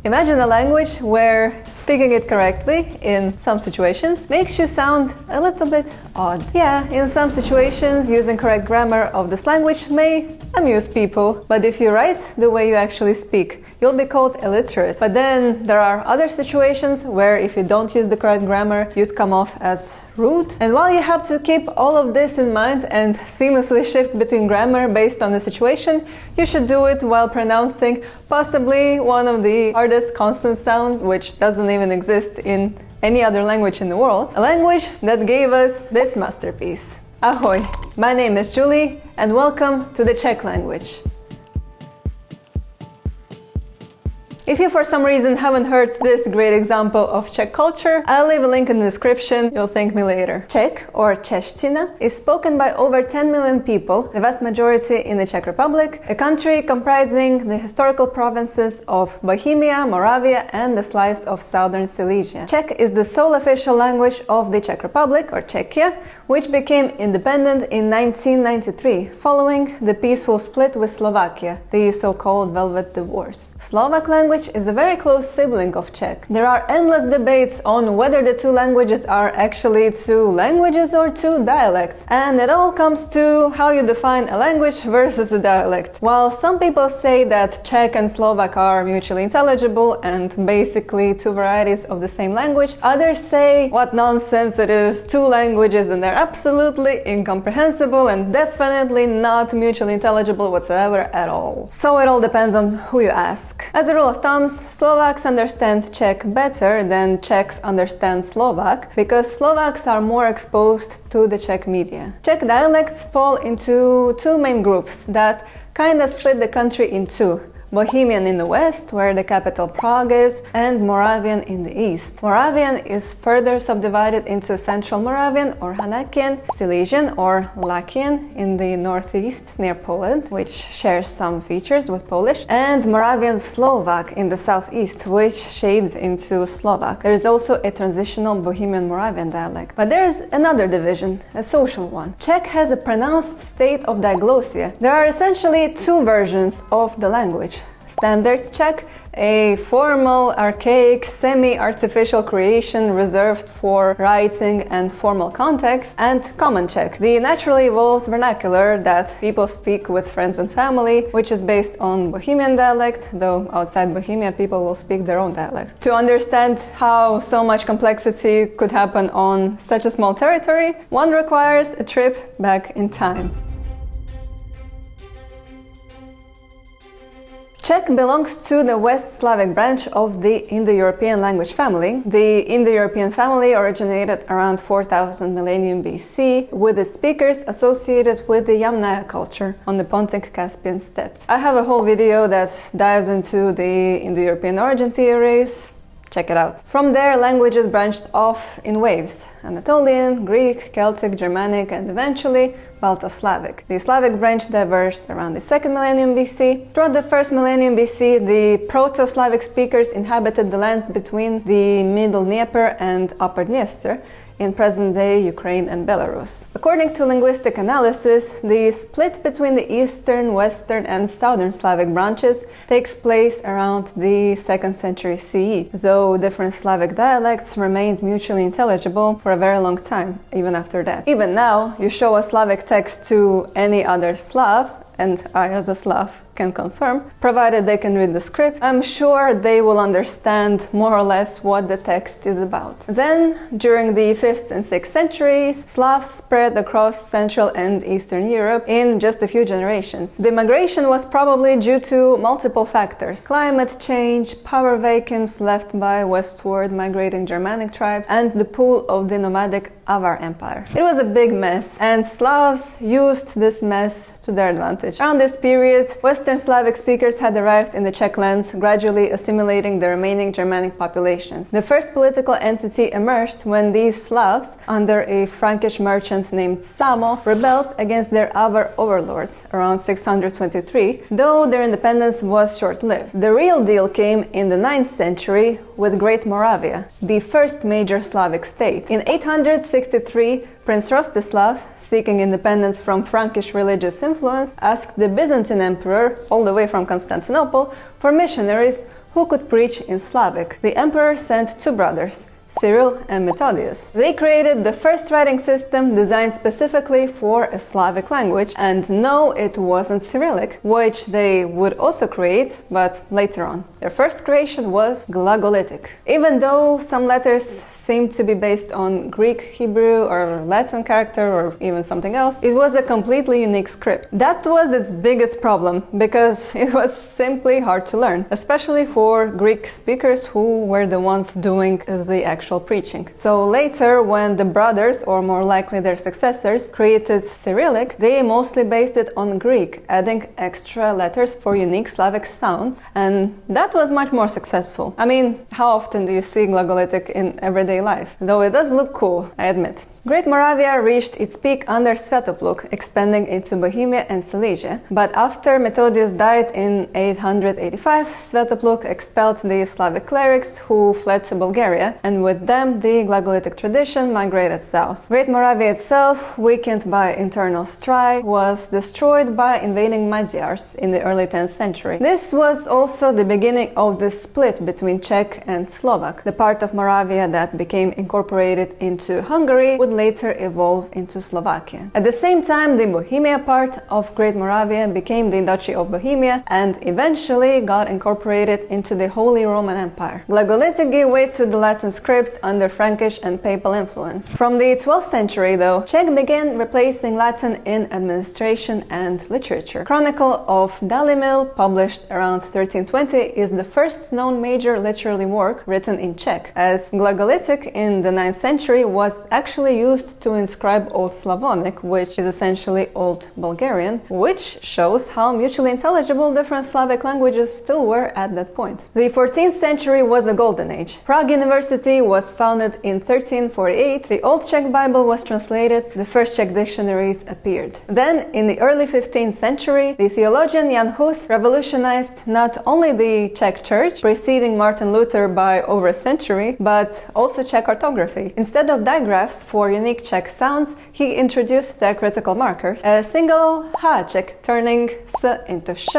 Imagine a language where speaking it correctly in some situations makes you sound a little bit odd. Yeah, in some situations, using correct grammar of this language may amuse people, but if you write the way you actually speak, you'll be called illiterate. But then there are other situations where if you don't use the correct grammar, you'd come off as rude. And while you have to keep all of this in mind and seamlessly shift between grammar based on the situation, you should do it while pronouncing possibly one of the hardest consonant sounds, which doesn't even exist in any other language in the world. A language that gave us this masterpiece. Ahoj! My name is Julie and welcome to the Czech language. If you for some reason haven't heard this great example of Czech culture, I'll leave a link in the description, you'll thank me later. Czech, or Čeština, is spoken by over 10 million people, the vast majority in the Czech Republic, a country comprising the historical provinces of Bohemia, Moravia and the slice of southern Silesia. Czech is the sole official language of the Czech Republic, or Czechia, which became independent in 1993, following the peaceful split with Slovakia, the so-called Velvet Divorce. Slovak language is a very close sibling of Czech. There are endless debates on whether the two languages are actually two languages or two dialects, and it all comes to how you define a language versus a dialect. While some people say that Czech and Slovak are mutually intelligible and basically two varieties of the same language, others say what nonsense it is, two languages and they're absolutely incomprehensible and definitely not mutually intelligible whatsoever at all. So it all depends on who you ask. As a rule of thumb, Slovaks understand Czech better than Czechs understand Slovak because Slovaks are more exposed to the Czech media. Czech dialects fall into two main groups that kind of split the country in two. Bohemian in the west, where the capital Prague is, and Moravian in the east. Moravian is further subdivided into Central Moravian or Hanakian, Silesian or Lakian in the northeast near Poland, which shares some features with Polish, and Moravian Slovak in the southeast, which shades into Slovak. There is also a transitional Bohemian Moravian dialect. But there is another division, a social one. Czech has a pronounced state of diglossia. There are essentially two versions of the language. Standard Czech, a formal, archaic, semi-artificial creation reserved for writing and formal context, and Common Czech, the naturally evolved vernacular that people speak with friends and family, which is based on Bohemian dialect, though outside Bohemia people will speak their own dialect. To understand how so much complexity could happen on such a small territory, one requires a trip back in time. Czech belongs to the West Slavic branch of the Indo-European language family. The Indo-European family originated around 4000 millennium BC, with its speakers associated with the Yamnaya culture on the Pontic-Caspian steppes. I have a whole video that dives into the Indo-European origin theories. Check it out. From there, languages branched off in waves: Anatolian, Greek, Celtic, Germanic, and eventually Balto-Slavic. The Slavic branch diverged around the 2nd millennium BC. Throughout the 1st millennium BC, the Proto-Slavic speakers inhabited the lands between the Middle Dnieper and Upper Dniester, in present-day Ukraine and Belarus. According to linguistic analysis, the split between the Eastern, Western and Southern Slavic branches takes place around the 2nd century CE, though different Slavic dialects remained mutually intelligible for a very long time, even after that. Even now, you show a Slavic text to any other Slav, and I as a Slav can confirm, provided they can read the script, I'm sure they will understand more or less what the text is about. Then, during the 5th and 6th centuries, Slavs spread across Central and Eastern Europe in just a few generations. The migration was probably due to multiple factors: climate change, power vacuums left by westward migrating Germanic tribes, and the pool of the nomadic Avar Empire. It was a big mess, and Slavs used this mess to their advantage. Around this period, Western Slavic speakers had arrived in the Czech lands, gradually assimilating the remaining Germanic populations. The first political entity emerged when these Slavs, under a Frankish merchant named Samo, rebelled against their Avar overlords around 623, though their independence was short-lived. The real deal came in the 9th century with Great Moravia, the first major Slavic state. In 863, Prince Rostislav, seeking independence from Frankish religious influence, asked the Byzantine emperor, all the way from Constantinople, for missionaries who could preach in Slavic. The emperor sent two brothers, Cyril and Methodius. They created the first writing system designed specifically for a Slavic language, and no, it wasn't Cyrillic, which they would also create, but later on. Their first creation was Glagolitic. Even though some letters seem to be based on Greek, Hebrew, or Latin character, or even something else, it was a completely unique script. That was its biggest problem, because it was simply hard to learn, especially for Greek speakers who were the ones doing the actual preaching. So later, when the brothers, or more likely their successors, created Cyrillic, they mostly based it on Greek, adding extra letters for unique Slavic sounds, and that was much more successful. I mean, how often do you see Glagolitic in everyday life? Though it does look cool, I admit. Great Moravia reached its peak under Svetopluk, expanding into Bohemia and Silesia. But after Methodius died in 885, Svetopluk expelled the Slavic clerics who fled to Bulgaria, and with them the Glagolitic tradition migrated south. Great Moravia itself, weakened by internal strife, was destroyed by invading Magyars in the early 10th century. This was also the beginning of the split between Czech and Slovak. The part of Moravia that became incorporated into Hungary would later evolve into Slovakia. At the same time, the Bohemia part of Great Moravia became the Duchy of Bohemia and eventually got incorporated into the Holy Roman Empire. Glagolitic gave way to the Latin script under Frankish and Papal influence. From the 12th century, though, Czech began replacing Latin in administration and literature. Chronicle of Dalimil, published around 1320, is the first known major literary work written in Czech, as Glagolitic in the 9th century was actually used to inscribe Old Slavonic, which is essentially Old Bulgarian, which shows how mutually intelligible different Slavic languages still were at that point. The 14th century was a golden age. Prague University was founded in 1348, the Old Czech Bible was translated, the first Czech dictionaries appeared. Then, in the early 15th century, the theologian Jan Hus revolutionized not only the Czech church, preceding Martin Luther by over a century, but also Czech orthography. Instead of digraphs for unique Czech sounds, he introduced diacritical markers, a single háček turning s into sh,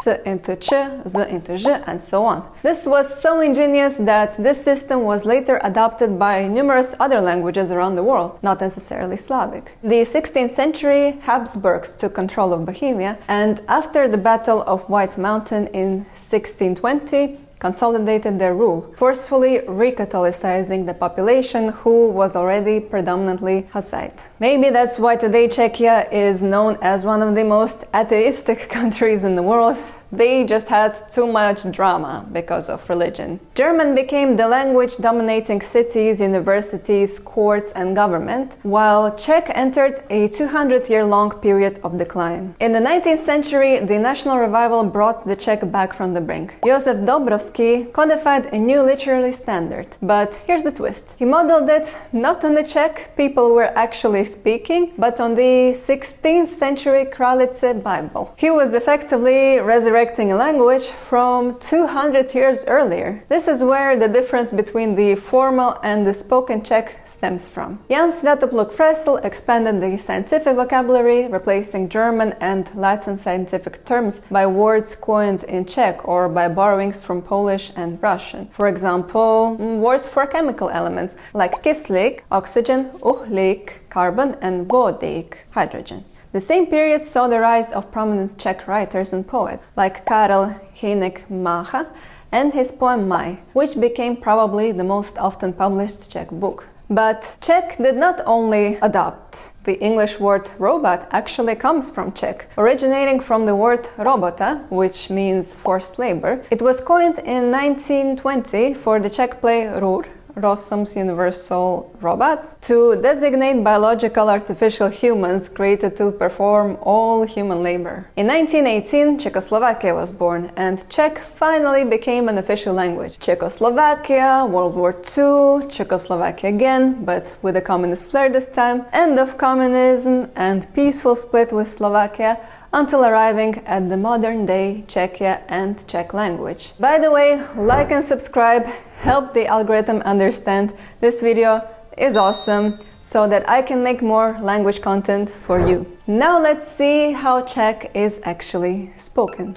c into ch, z into ž, and so on. This was so ingenious that this system was later adopted by numerous other languages around the world, not necessarily Slavic. The 16th century, Habsburgs took control of Bohemia, and after the Battle of White Mountain in 1620, consolidated their rule, forcefully re-Catholicizing the population who was already predominantly Hussite. Maybe that's why today Czechia is known as one of the most atheistic countries in the world. They just had too much drama because of religion. German became the language dominating cities, universities, courts, and government, while Czech entered a 200-year-long period of decline. In the 19th century, the national revival brought the Czech back from the brink. Josef Dobrovský codified a new literary standard. But here's the twist. He modeled it not on the Czech people were actually speaking, but on the 16th century Kralice Bible. He was effectively resurrecting a language from 200 years earlier. This is where the difference between the formal and the spoken Czech stems from. Jan Svetopluk Fresel expanded the scientific vocabulary, replacing German and Latin scientific terms by words coined in Czech or by borrowings from Polish and Russian. For example, words for chemical elements like kyslík, oxygen, uhlík, carbon, and vodík, hydrogen. The same period saw the rise of prominent Czech writers and poets, like Karel Hynek Mácha and his poem Maj, which became probably the most often published Czech book. But Czech did not only adopt. The English word robot actually comes from Czech, originating from the word robota, which means forced labor. It was coined in 1920 for the Czech play Rur, Rossum's Universal Robots, to designate biological artificial humans created to perform all human labor. In 1918, Czechoslovakia was born, and Czech finally became an official language. Czechoslovakia, World War II, Czechoslovakia again, but with a communist flair this time, end of communism, and peaceful split with Slovakia, until arriving at the modern-day Czechia and Czech language. By the way, like and subscribe, help the algorithm understand this video is awesome, so that I can make more language content for you. Now let's see how Czech is actually spoken.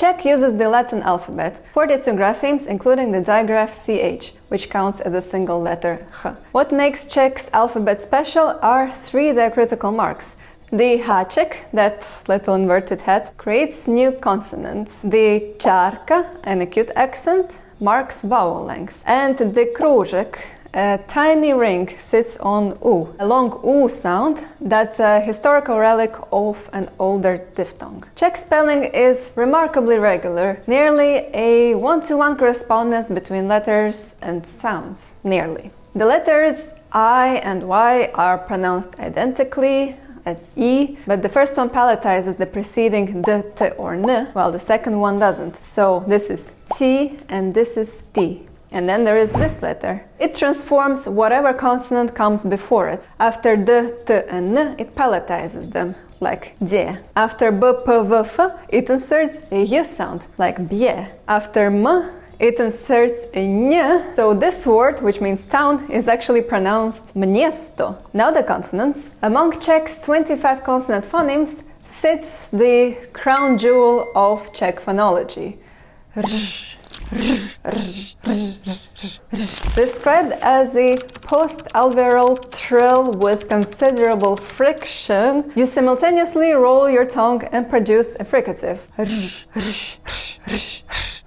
Czech uses the Latin alphabet, 42 graphemes including the digraph CH, which counts as a single letter H. What makes Czech's alphabet special are 3 diacritical marks. The háček, that little inverted head, creates new consonants. The čárka, an acute accent, marks vowel length. And the kroužek, a tiny ring, sits on U. A long U sound, that's a historical relic of an older diphthong. Czech spelling is remarkably regular, nearly a 1-to-1 correspondence between letters and sounds. Nearly. The letters I and Y are pronounced identically as E, but the first one palatizes the preceding D, T or N, while the second one doesn't. So this is T and this is T. And then there is this letter. It transforms whatever consonant comes before it. After D, T and N, it palatizes them, like D. After B, P, V, F, it inserts a Y sound, like bie. After M, it inserts a ñ, so this word, which means town, is actually pronounced mniesto. Now the consonants. Among Czech's 25 consonant phonemes sits the crown jewel of Czech phonology. Described as a post-alveolar trill with considerable friction, you simultaneously roll your tongue and produce a fricative.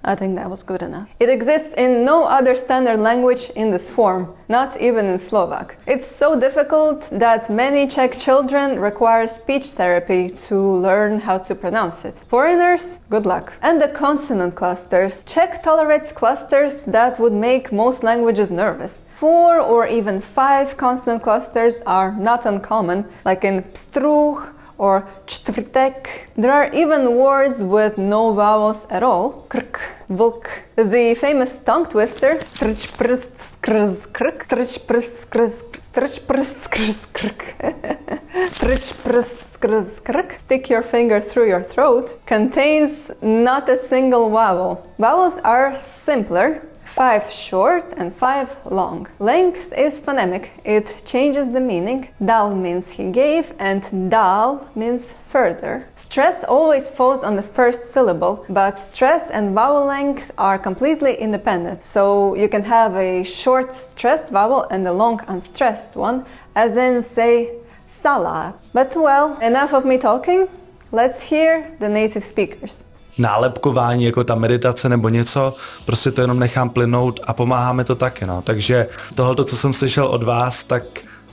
I think that was good enough. It exists in no other standard language in this form, not even in Slovak. It's so difficult that many Czech children require speech therapy to learn how to pronounce it. Foreigners, good luck. And the consonant clusters. Czech tolerates clusters that would make most languages nervous. 4 or even 5 consonant clusters are not uncommon, like in pstruh or čtvrtek. There are even words with no vowels at all. Krk, vlk. The famous tongue twister, strč prst skrz krk, strč prst skrz strč prst skrz krk. Strč prst skrz krk, stick your finger through your throat, contains not a single vowel. Vowels are simpler, 5 short and 5 long. Length is phonemic. It changes the meaning. Dal means he gave and dal means further. Stress always falls on the first syllable, but stress and vowel lengths are completely independent. So you can have a short stressed vowel and a long unstressed one, as in, say, salad. But well, enough of me talking. Let's hear the native speakers. Nálepkování, jako ta meditace nebo něco, prostě to jenom nechám plynout a pomáhá mi to taky, no. Takže tohoto, co jsem slyšel od vás, tak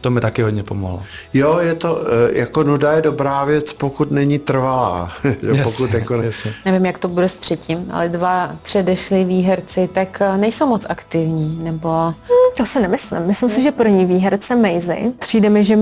to mi taky hodně pomohlo. Jo, je to, jako nuda je dobrá věc, pokud není trvalá. Pokud jako... Nevím, jak to bude s třetím, ale 2 předešlí výherci tak nejsou moc aktivní, nebo... To si nemyslím. Myslím si, že první výherce Maisie. Přijde mi, že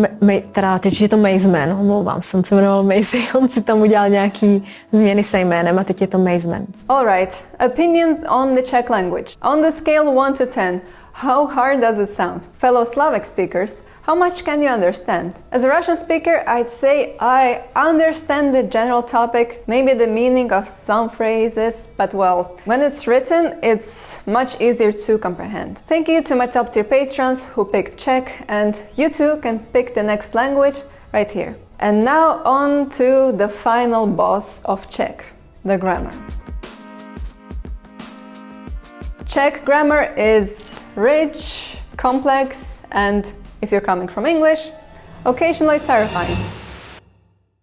teda teď je to Mazeman, omlouvám se, on se jmenoval Maisie, on si tam udělal nějaký změny se jménem a teď je to Mazeman. Alright, opinions on the Czech language. On the scale 1 to 10, how hard does it sound? Fellow Slavic speakers, how much can you understand? As a Russian speaker, I'd say I understand the general topic, maybe the meaning of some phrases, but well, when it's written, it's much easier to comprehend. Thank you to my top tier patrons who picked Czech, and you too can pick the next language right here. And now on to the final boss of Czech, the grammar. Czech grammar is rich, complex, and if you're coming from English, occasionally terrifying.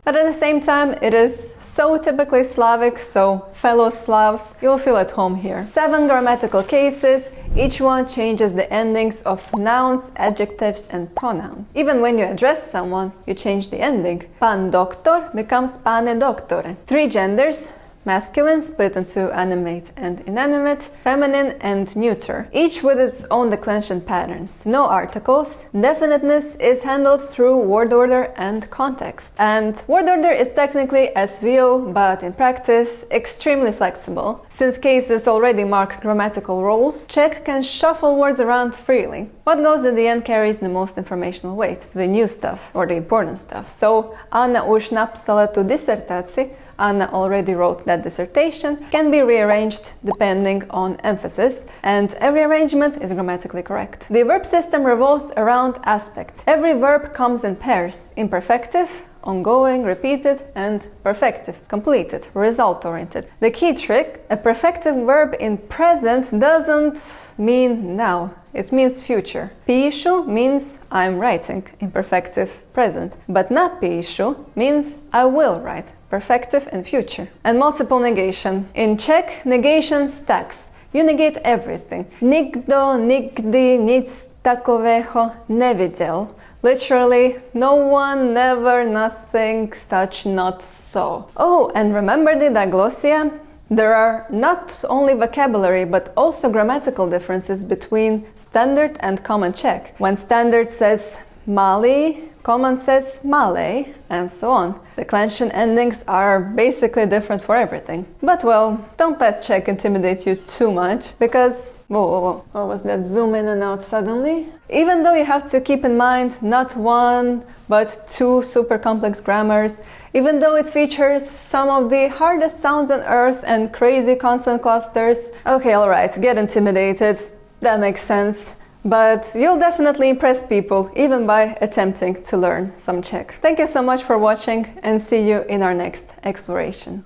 But at the same time, it is so typically Slavic, so fellow Slavs, you'll feel at home here. 7 grammatical cases, each one changes the endings of nouns, adjectives, and pronouns. Even when you address someone, you change the ending. Pan doktor becomes pane doktore. 3 genders, masculine split into animate and inanimate, feminine and neuter, each with its own declension patterns. No articles. Definiteness is handled through word order and context. And word order is technically SVO, but in practice extremely flexible. Since cases already mark grammatical roles, Czech can shuffle words around freely. What goes at the end carries the most informational weight, the new stuff or the important stuff. So Anna už napsala tu disertaci, Anna already wrote that dissertation, can be rearranged depending on emphasis, and every arrangement is grammatically correct. The verb system revolves around aspect. Every verb comes in pairs, imperfective, ongoing, repeated, and perfective, completed, result-oriented. The key trick, a perfective verb in present doesn't mean now. It means future. Pišu means I'm writing in perfective present, but napišu means I will write, perfective and future. And multiple negation. In Czech, negation stacks. You negate everything. Nikdo, nikdy, nic takového neviděl. Literally, no one, never, nothing, such, not so. Oh, and remember the Diglossia? There are not only vocabulary but also grammatical differences between standard and common Czech. When standard says mali, common says malej, and so on. Declension endings are basically different for everything. But well, don't let Czech intimidate you too much, because... Whoa, what was that? Zoom in and out suddenly? Even though you have to keep in mind not one, but two super complex grammars, even though it features some of the hardest sounds on earth and crazy consonant clusters. Okay, alright, get intimidated, that makes sense. But you'll definitely impress people, even by attempting to learn some Czech. Thank you so much for watching, and see you in our next exploration.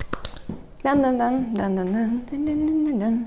Dun, dun, dun, dun, dun, dun, dun, dun, dun, dun.